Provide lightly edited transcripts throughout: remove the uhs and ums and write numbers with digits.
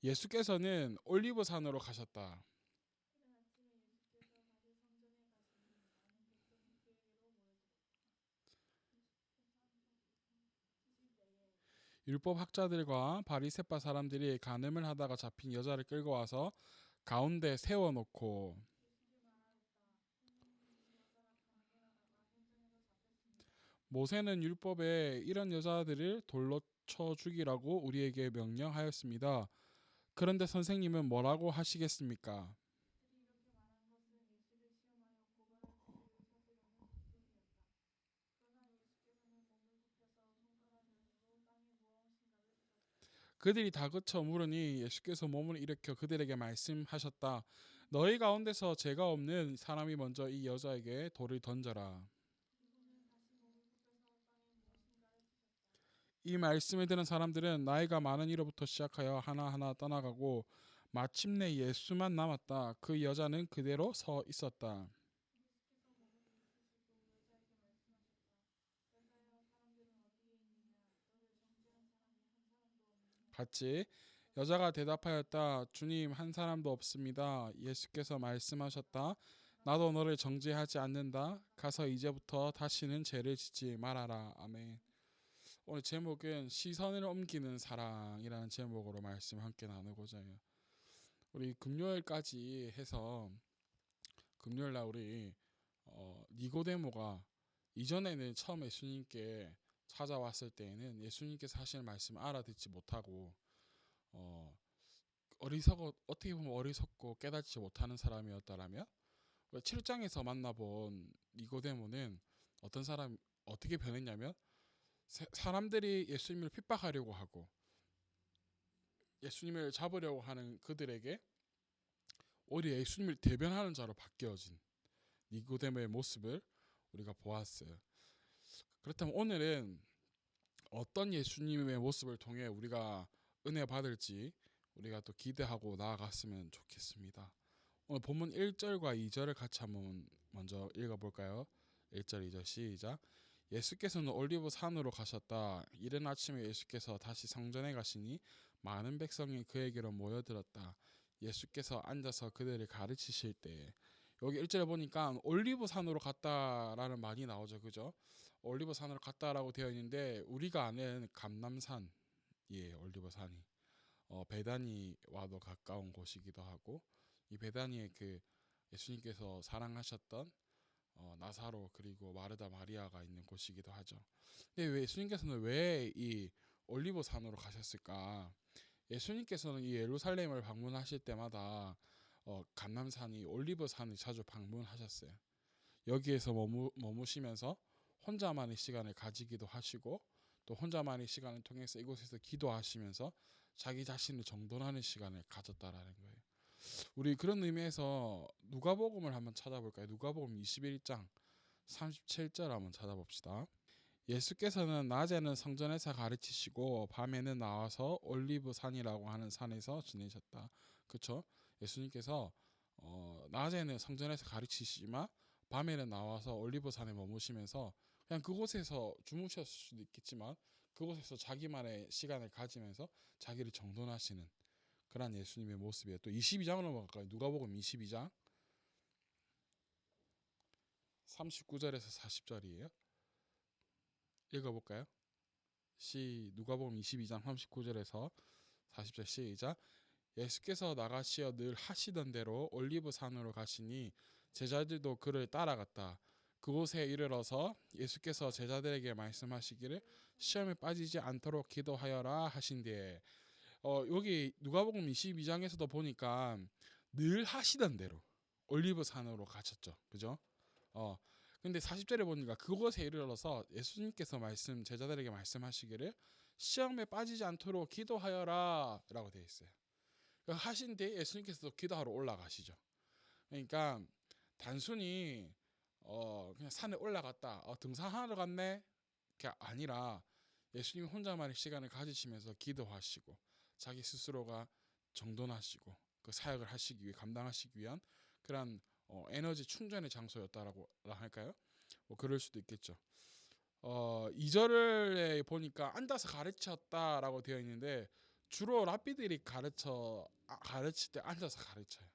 예수께서는 올리브 산으로 가셨다. 이른 아침에 예수께서 다시 성전에 가시니 많은 백성이 그에게로 모여들었다. 20절에 율법 학자들과 바리새파 사람들이 간음을 하다가 잡힌 여자를 끌고 와서 가운데 세워놓고 예수께 말하였다. 선생님, 이 여자가 간음을 하다가 현장에서 잡혔습니다. 모세는 율법에 이런 여자들을 돌로 쳐 죽이라고 우리에게 명령하였습니다. 그런데 선생님은 뭐라고 하시겠습니까? 그들이 이렇게 말한 것은 예수를 시험하여 고발할 기회를 찾으려는 뜻이었다. 그러나 예수께서는 몸을 굽혀서 손가락으로 땅에 무엇인가를 치셨다. 그들이 다그쳐 물으니 예수께서 몸을 일으켜 그들에게 말씀하셨다. 너희 가운데서 죄가 없는 사람이 먼저 이 여자에게 돌을 던져라. 이분은 다시 몸을 굽혀서 땅에 무엇인가를 치셨다. 이 말씀을 들은 사람들은 나이가 많은 이로부터 시작하여 하나하나 떠나가고 마침내 예수만 남았다. 그 여자는 그대로 서 있었다. 예수께서 몸을 일으키시고 여자에게 말씀하셨다. 여자여, 사람들은 어디에 있느냐? 너를 정죄한 사람이 한 사람도 없느냐? 봤지? 여자가 대답하였다. 주님, 한 사람도 없습니다. 예수께서 말씀하셨다. 나도 너를 정죄하지 않는다. 가서 이제부터 다시는 죄를 짓지 말아라. 아멘. 오늘 제목은 시선을 옮기는 사랑이라는 제목으로 말씀 함께 나누고자 해요. 우리 금요일까지 해서 금요일 날 우리 니고데모가 이전에는 처음 예수님께 찾아왔을 때에는 예수님께서 하시는 말씀을 알아듣지 못하고 어떻게 보면 어리석고 깨닫지 못하는 사람이었다라면 7장에서 만나본 니고데모는 어떤 사람 어떻게 변했냐면 사람들이 예수님을 핍박하려고 하고 예수님을 잡으려고 하는 그들에게 오히려 예수님을 대변하는 자로 바뀌어진 니고데모의 모습을 우리가 보았어요. 그렇다면 오늘은 어떤 예수님의 모습을 통해 우리가 은혜 받을지 우리가 또 기대하고 나아갔으면 좋겠습니다. 오늘 본문 1절과 2절을 같이 한번 먼저 읽어볼까요? 1절 2절 시작. 예수께서는 올리브 산으로 가셨다. 이른 아침에 예수께서 다시 성전에 가시니 많은 백성이 그에게로 모여들었다. 예수께서 앉아서 그들을 가르치실 때 여기 1절에 보니까 올리브 산으로 갔다라는 말이 나오죠. 그죠? 올리브 산으로 갔다라고 되어 있는데 우리가 아는 감남산이에요. 올리브 산이. 베다니와도 가까운 곳이기도 하고 이 베다니에 그 예수님께서 사랑하셨던 나사로 그리고 마르다 마리아가 있는 곳이기도 하죠. 근데 왜 예수님께서는 왜 이 올리브 산으로 가셨을까? 예수님께서는 이 예루살렘을 방문하실 때마다 감람산이 올리브 산을 자주 방문하셨어요. 여기에서 머무시면서 혼자만의 시간을 가지기도 하시고 또 혼자만의 시간을 통해서 이곳에서 기도하시면서 자기 자신을 정돈하는 시간을 가졌다라는 거예요. 우리 그런 의미에서 누가복음을 한번 찾아볼까요? 누가복음 21장 37절 한번 찾아봅시다. 예수께서는 낮에는 성전에서 가르치시고 밤에는 나와서 올리브 산이라고 하는 산에서 지내셨다. 그렇죠? 예수님께서 낮에는 성전에서 가르치시지만 밤에는 나와서 올리브 산에 머무시면서 그냥 그곳에서 주무셨을 수도 있겠지만 그곳에서 자기만의 시간을 가지면서 자기를 정돈하시는 그런 예수님의 모습이에요. 또 22장으로 넘어갈까요? 누가복음 22장 39절에서 40절이에요. 읽어볼까요? 누가복음 22장 39절에서 40절 시작. 예수께서 나가시어 늘 하시던 대로 올리브 산으로 가시니 제자들도 그를 따라갔다. 그곳에 이르러서 예수께서 제자들에게 말씀하시기를 시험에 빠지지 않도록 기도하여라 하신 뒤에 여기 누가복음 22장에서도 보니까 늘 하시던 대로 올리브 산으로 가셨죠. 그죠? 근데 40절에 보니까 그곳에 이르러서 예수님께서 제자들에게 말씀하시기를 시험에 빠지지 않도록 기도하여라 라고 되어 있어요. 하신 뒤에 예수님께서 기도하러 올라가시죠. 그러니까 단순히 그냥 산에 올라갔다 등산하러 갔네 게 아니라 예수님 혼자만의 시간을 가지시면서 기도하시고 자기 스스로가 정돈하시고 그 사역을 하시기 위해 감당하시기 위한 그런 에너지 충전의 장소였다라고 할까요? 뭐 그럴 수도 있겠죠. 2절에 보니까 앉아서 가르쳤다라고 되어 있는데 주로 랍비들이 가르칠 때 앉아서 가르쳐요.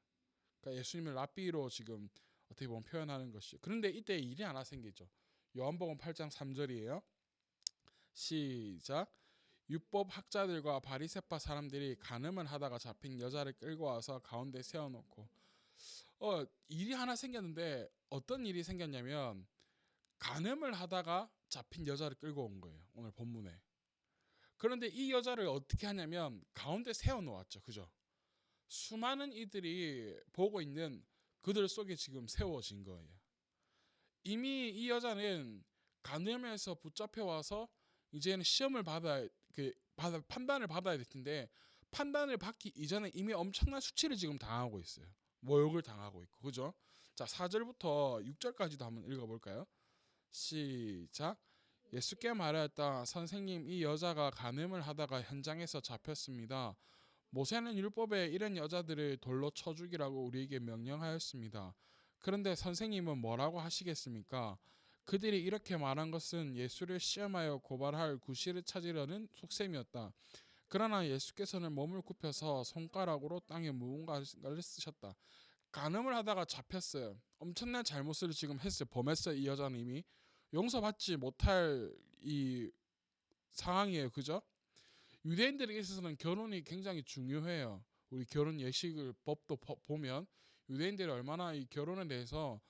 그러니까 예수님을 랍비로 지금 어떻게 보면 표현하는 것이죠. 그런데 이때 일이 하나 생기죠. 요한복음 8장 3절이에요. 시작. 율법 학자들과 바리새파 사람들이 간음을 하다가 잡힌 여자를 끌고 와서 가운데 세워놓고 일이 하나 생겼는데 어떤 일이 생겼냐면 간음을 하다가 잡힌 여자를 끌고 온 거예요. 오늘 본문에. 그런데 이 여자를 어떻게 하냐면 가운데 세워놓았죠. 그죠? 수많은 이들이 보고 있는 그들 속에 지금 세워진 거예요. 이미 이 여자는 간음에서 붙잡혀 와서 이제는 시험을 판단을 받아야 될 텐데 판단을 받기 이전에 이미 엄청난 수치를 지금 당하고 있어요. 모욕을 당하고 있고, 그죠? 자, 4절부터 6절까지도 한번 읽어볼까요? 시작. 예수께 말하였다. 선생님, 이 여자가 간음을 하다가 현장에서 잡혔습니다. 모세는 율법에 이런 여자들을 돌로 쳐 죽이라고 우리에게 명령하였습니다. 그런데 선생님은 뭐라고 하시겠습니까? 그들이 이렇게 말한 것은 예수를 시험하여 고발할 구실을 찾으려는 속셈이었다. 그러나 예수께서는 몸을 굽혀서 손가락으로 땅에 무언가를 쓰셨다. 간음을 하다가 잡혔어요. 엄청난 잘못을 지금 했어요. 범했어요. 이 여자는 이미 용서받지 못할 이 상황이에요. 그죠? 유대인들에게 있어서는 결혼이 굉장히 중요해요. 우리 결혼 예식을 법도 보면 유대인들이 얼마나 이 결혼에 대해서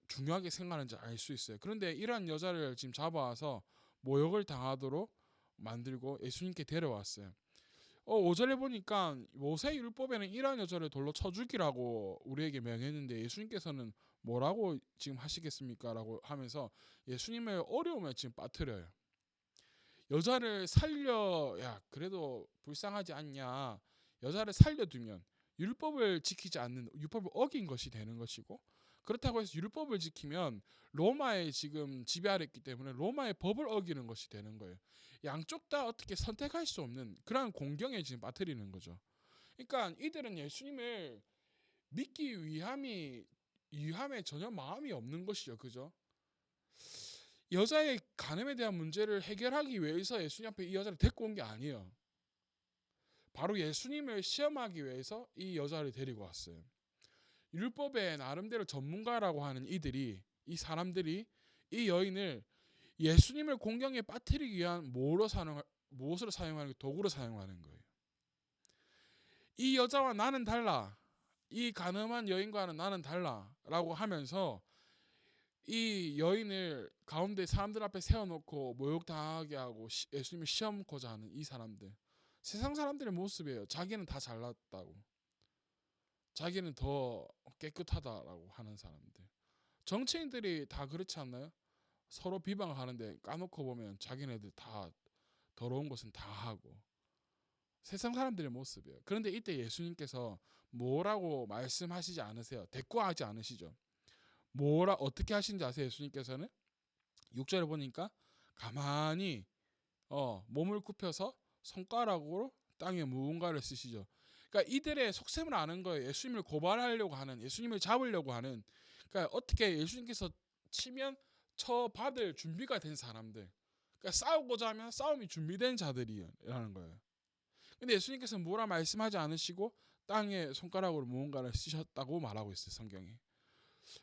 중요하게 생각하는지 알 수 있어요. 그런데 이러한 여자를 지금 잡아와서 모욕을 당하도록 만들고 예수님께 데려왔어요. 5절에 보니까 모세 율법에는 이러한 여자를 돌로 쳐 죽이라고 우리에게 명했는데 예수님께서는 뭐라고 지금 하시겠습니까? 라고 하면서 예수님의 어려움에 지금 빠뜨려요. 여자를 살려야 그래도 불쌍하지 않냐. 여자를 살려두면 율법을 지키지 않는, 율법을 어긴 것이 되는 것이고, 그렇다고 해서 율법을 지키면 로마에 지금 지배 아래있기 때문에 로마의 법을 어기는 것이 되는 거예요. 양쪽 다 어떻게 선택할 수 없는 그러한 공경에 지금 빠뜨리는 거죠. 그러니까 이들은 예수님을 믿기 위함에 전혀 마음이 없는 것이죠. 그죠? 여자의 간음에 대한 문제를 해결하기 위해서 예수님 앞에 이 여자를 데리고 온 게 아니에요. 바로 예수님을 시험하기 위해서 이 여자를 데리고 왔어요. 율법의 나름대로 전문가라고 하는 이 사람들이 이 여인을 예수님을 공경에 빠뜨리기 위한 무엇으로 사용하는 도구로 사용하는 거예요. 이 여자와 나는 달라. 이 간음한 여인과는 나는 달라라고 하면서 이 여인을 가운데 사람들 앞에 세워놓고 모욕당하게 하고 예수님을 시험코자 하는 이 사람들, 세상 사람들의 모습이에요. 자기는 다 잘났다고, 자기는 더 깨끗하다라고 하는 사람들. 정치인들이 다 그렇지 않나요? 서로 비방하는데 까놓고 보면 자기네들 다 더러운 것은 다 하고, 세상 사람들의 모습이에요. 그런데 이때 예수님께서 뭐라고 말씀하시지 않으세요? 대꾸하지 않으시죠? 어떻게 하신지 아세요? 예수님께서는 6절에 보니까 가만히 몸을 굽혀서 손가락으로 땅에 무언가를 쓰시죠. 그러니까 이들의 속셈을 아는 거예요. 예수님을 고발하려고 하는, 예수님을 잡으려고 하는, 그러니까 어떻게 예수님께서 치면 처받을 준비가 된 사람들, 그러니까 싸우고자 하면 싸움이 준비된 자들이라는 거예요. 근데 예수님께서는 뭐라 말씀하지 않으시고 땅에 손가락으로 무언가를 쓰셨다고 말하고 있어요. 성경에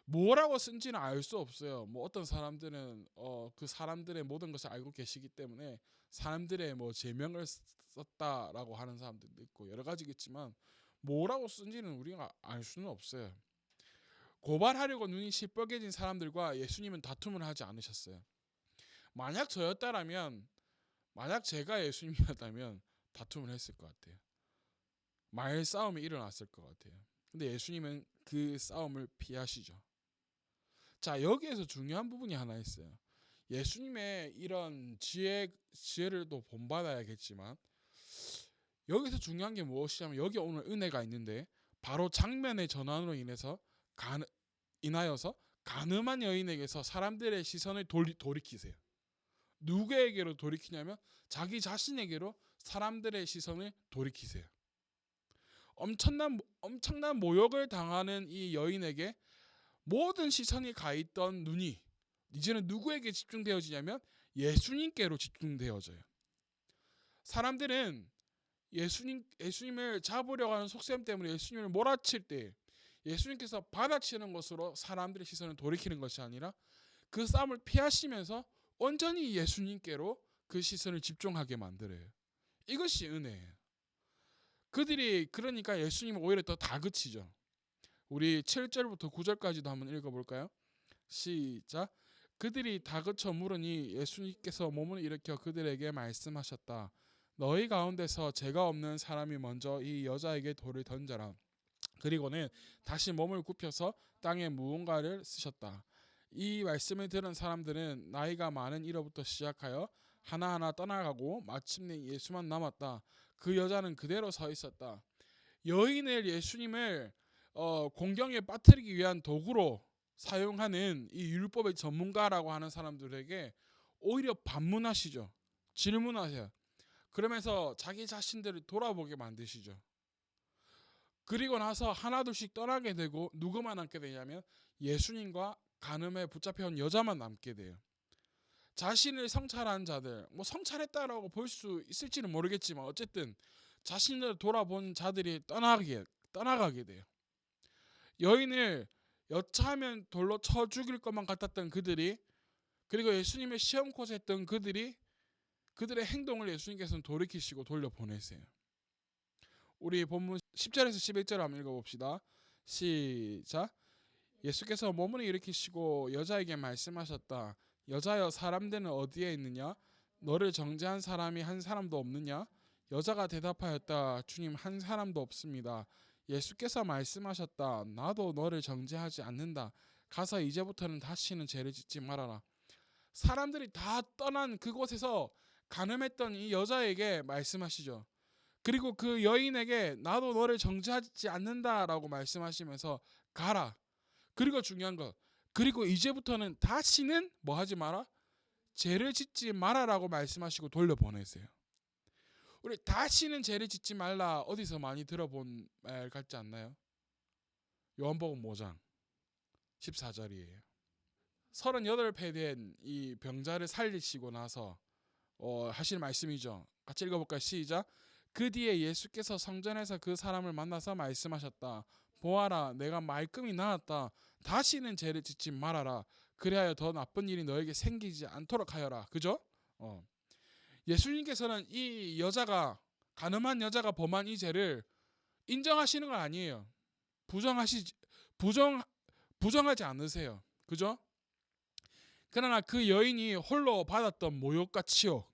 뭐라고 쓴지는 알 수 없어요. 뭐 어떤 사람들은 그 사람들의 모든 것을 알고 계시기 때문에 사람들의 뭐 제명을 썼다라고 하는 사람들도 있고 여러 가지겠지만 뭐라고 쓴지는 우리가 알 수는 없어요. 고발하려고 눈이 시뻘개진 사람들과 예수님은 다툼을 하지 않으셨어요. 만약 제가 예수님이었다면 다툼을 했을 것 같아요. 말싸움이 일어났을 것 같아요. 근데 예수님은 그 싸움을 피하시죠. 자, 여기에서 중요한 부분이 하나 있어요. 예수님의 이런 지혜를 또 본받아야겠지만 여기서 중요한 게 무엇이냐면 여기 오늘 은혜가 있는데 바로 장면의 전환으로 인하여서 간음한 여인에게서 사람들의 시선을 돌이키세요. 누구에게로 돌이키냐면 자기 자신에게로 사람들의 시선을 돌이키세요. 엄청난 모욕을 당하는 이 여인에게 모든 시선이 가 있던 눈이 이제는 누구에게 집중되어지냐면 예수님께로 집중되어져요. 사람들은 예수님을 잡으려고 하는 속셈 때문에 예수님을 몰아칠 때 예수님께서 받아치는 것으로 사람들의 시선을 돌이키는 것이 아니라 그 싸움을 피하시면서 온전히 예수님께로 그 시선을 집중하게 만들어요. 이것이 은혜예요. 그들이 그러니까 예수님은 오히려 더 다그치죠. 우리 7절부터 9절까지도 한번 읽어볼까요? 시작. 그들이 다그쳐 물으니 예수님께서 몸을 일으켜 그들에게 말씀하셨다. 너희 가운데서 죄가 없는 사람이 먼저 이 여자에게 돌을 던져라. 그리고는 다시 몸을 굽혀서 땅에 무언가를 쓰셨다. 이 말씀을 들은 사람들은 나이가 많은 이로부터 시작하여 하나하나 떠나가고 마침내 예수만 남았다. 그 여자는 그대로 서 있었다. 여인을 예수님을 공경에 빠뜨리기 위한 도구로 사용하는 이 율법의 전문가라고 하는 사람들에게 오히려 반문하시죠. 질문하세요. 그러면서 자기 자신들을 돌아보게 만드시죠. 그리고 나서 하나둘씩 떠나게 되고 누구만 남게 되냐면 예수님과 간음에 붙잡혀온 여자만 남게 돼요. 자신을 성찰한 자들, 뭐 성찰했다라고 볼 수 있을지는 모르겠지만 어쨌든 자신을 돌아본 자들이 떠나가게 돼요. 여인을 여차하면 돌로 쳐 죽일 것만 같았던 그들이, 그리고 예수님의 시험코스 했던 그들의 행동을 예수님께서는 돌이키시고 돌려보내세요. 우리 본문 10절에서 11절 한번 읽어봅시다. 시작. 예수께서 몸을 일으키시고 여자에게 말씀하셨다. 여자여, 사람들은 어디에 있느냐? 너를 정죄한 사람이 한 사람도 없느냐? 여자가 대답하였다. 주님, 한 사람도 없습니다. 예수께서 말씀하셨다. 나도 너를 정죄하지 않는다. 가서 이제부터는 다시는 죄를 짓지 말아라. 사람들이 다 떠난 그곳에서 간음했던 이 여자에게 말씀하시죠. 그리고 그 여인에게 나도 너를 정죄하지 않는다라고 말씀하시면서 가라. 그리고 중요한 것, 그리고 이제부터는 다시는 뭐 하지 마라? 죄를 짓지 마라라고 말씀하시고 돌려보내세요. 우리 다시는 죄를 짓지 말라 어디서 많이 들어본 말 같지 않나요? 요한복음 5장 14절이에요. 38배 된 이 병자를 살리시고 나서 하실 말씀이죠. 같이 읽어볼까요? 시작. 그 뒤에 예수께서 성전에서 그 사람을 만나서 말씀하셨다. 보아라, 내가 말끔히 나았다. 다시는 죄를 짓지 말아라. 그리하여 더 나쁜 일이 너에게 생기지 않도록 하여라. 그죠? 예수님께서는 이 여자가, 간음한 여자가 범한 이 죄를 인정하시는 건 아니에요. 부정하지 않으세요. 그죠? 그러나 그 여인이 홀로 받았던 모욕과 치욕,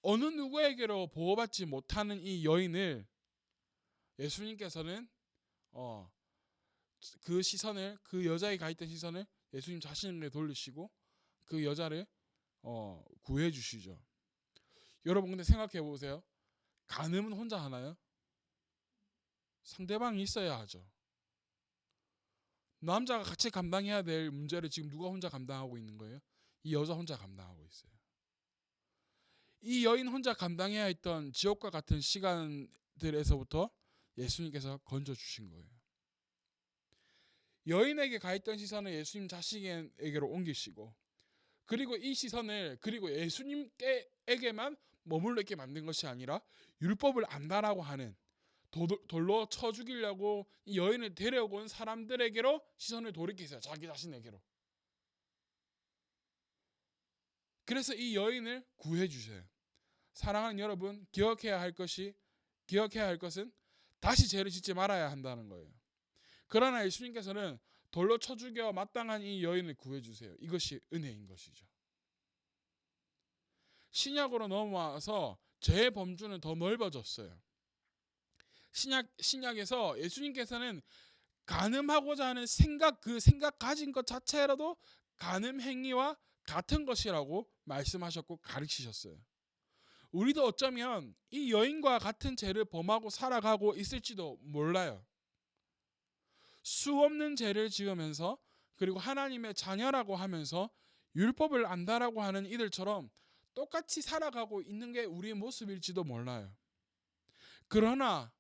어느 누구에게로 보호받지 못하는 이 여인을 예수님께서는 그 시선을, 그 여자에 가 있던 시선을 예수님 자신에게 돌리시고 그 여자를 구해 주시죠. 여러분 근데 생각해 보세요. 간음은 혼자 하나요? 상대방이 있어야 하죠. 남자가 같이 감당해야 될 문제를 지금 누가 혼자 감당하고 있는 거예요? 이 여자 혼자 감당하고 있어요. 이 여인 혼자 감당해야 했던 지옥과 같은 시간들에서부터 예수님께서 건져주신 거예요. 여인에게 가 있던 시선을 예수님 자신에게로 옮기시고, 그리고 이 시선을 그리고 예수님께게만 머물러 있게 만든 것이 아니라 율법을 안다라고 하는, 돌로 쳐 죽이려고 이 여인을 데려오고 온 사람들에게로 시선을 돌이키세요. 자기 자신에게로. 그래서 이 여인을 구해 주셔요. 사랑하는 여러분, 기억해야 할 것은 다시 죄를 짓지 말아야 한다는 거예요. 그러나 예수님께서는 돌로 쳐 죽여 마땅한 이 여인을 구해 주세요. 이것이 은혜인 것이죠. 신약으로 넘어와서 죄의 범주는 더 넓어졌어요. 신약에서 예수님께서는 간음하고자 하는 그 생각 가진 것 자체라도 간음 행위와 같은 것이라고 말씀하셨고 가르치셨어요. 우리도 어쩌면 이 여인과 같은 죄를 범하고 살아가고 있을지도 몰라요. 수없는 죄를 지으면서, 그리고 하나님의 자녀라고 하면서 율법을 안다라고 하는 이들처럼 똑같이 살아가고 있는 게 우리의 모습일지도 몰라요. 그러나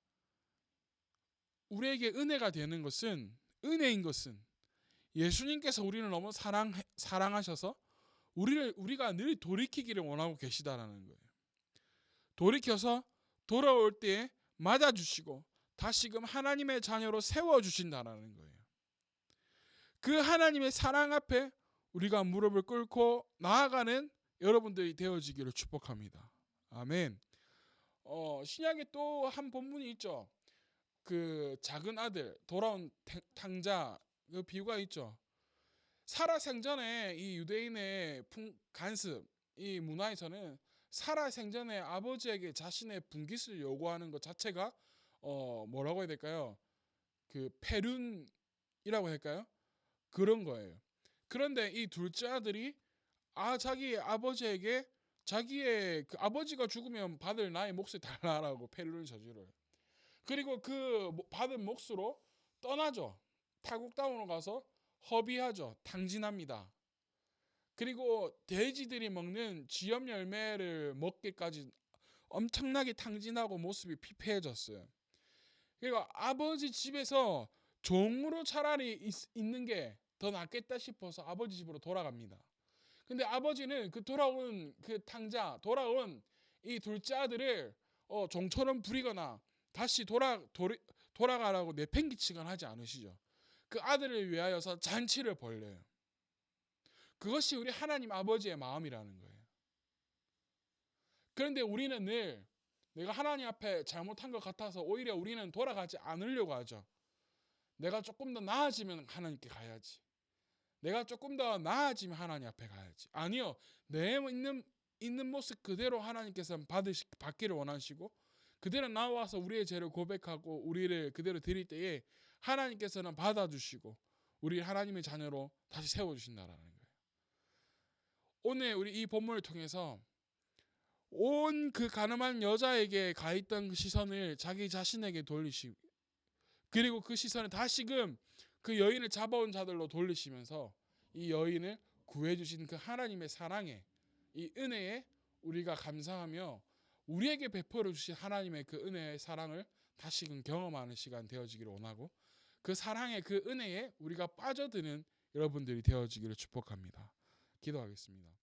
우리에게 은혜인 것은 예수님께서 우리를 너무 사랑하셔서 우리가 늘 돌이키기를 원하고 계시다라는 거예요. 돌이켜서 돌아올 때에 맞아주시고 다시금 하나님의 자녀로 세워주신다라는 거예요. 그 하나님의 사랑 앞에 우리가 무릎을 꿇고 나아가는 여러분들이 되어지기를 축복합니다. 아멘. 신약에 또 한 본문이 있죠. 그 작은 아들 돌아온 탕자 그 비유가 있죠. 살아 생전에 이 유대인의 간습 이 문화에서는 살아 생전에 아버지에게 자신의 분깃을 요구하는 것 자체가 뭐라고 해야 될까요? 그 폐륜이라고 할까요? 그런 거예요. 그런데 이 둘째 아들이 자기 아버지에게 자기의 그 아버지가 죽으면 받을 나의 몫을 달라라고 폐륜을 저지르요. 그리고 그 받은 몫으로 떠나죠. 타국 땅으로 가서 허비하죠. 탕진합니다. 그리고 돼지들이 먹는 쥐염 열매를 먹기까지 엄청나게 탕진하고 모습이 피폐해졌어요. 그리고 아버지 집에서 종으로 차라리 있는 게 더 낫겠다 싶어서 아버지 집으로 돌아갑니다. 근데 아버지는 그 돌아온 돌아온 이 둘째 아들을 종처럼 부리거나 다시 돌아가라고 내팽개치거나 하지 않으시죠. 그 아들을 위하여서 잔치를 벌려요. 그것이 우리 하나님 아버지의 마음이라는 거예요. 그런데 우리는 늘 내가 하나님 앞에 잘못한 것 같아서 오히려 우리는 돌아가지 않으려고 하죠. 내가 조금 더 나아지면 하나님께 가야지. 내가 조금 더 나아지면 하나님 앞에 가야지. 아니요. 내 있는 모습 그대로 하나님께서 받기를 원하시고 그대로 나와서 우리의 죄를 고백하고 우리를 그대로 드릴 때에 하나님께서는 받아주시고 우리 하나님의 자녀로 다시 세워주신다라는 거예요. 오늘 우리 이 본문을 통해서 온 그 가늠한 여자에게 가있던 그 시선을 자기 자신에게 돌리시고 그리고 그 시선을 다시금 그 여인을 잡아온 자들로 돌리시면서 이 여인을 구해주신 그 하나님의 사랑에 이 은혜에 우리가 감사하며 우리에게 베풀어 주신 하나님의 그 은혜의 사랑을 다시금 경험하는 시간 되어지기를 원하고 그 사랑의 그 은혜에 우리가 빠져드는 여러분들이 되어지기를 축복합니다. 기도하겠습니다.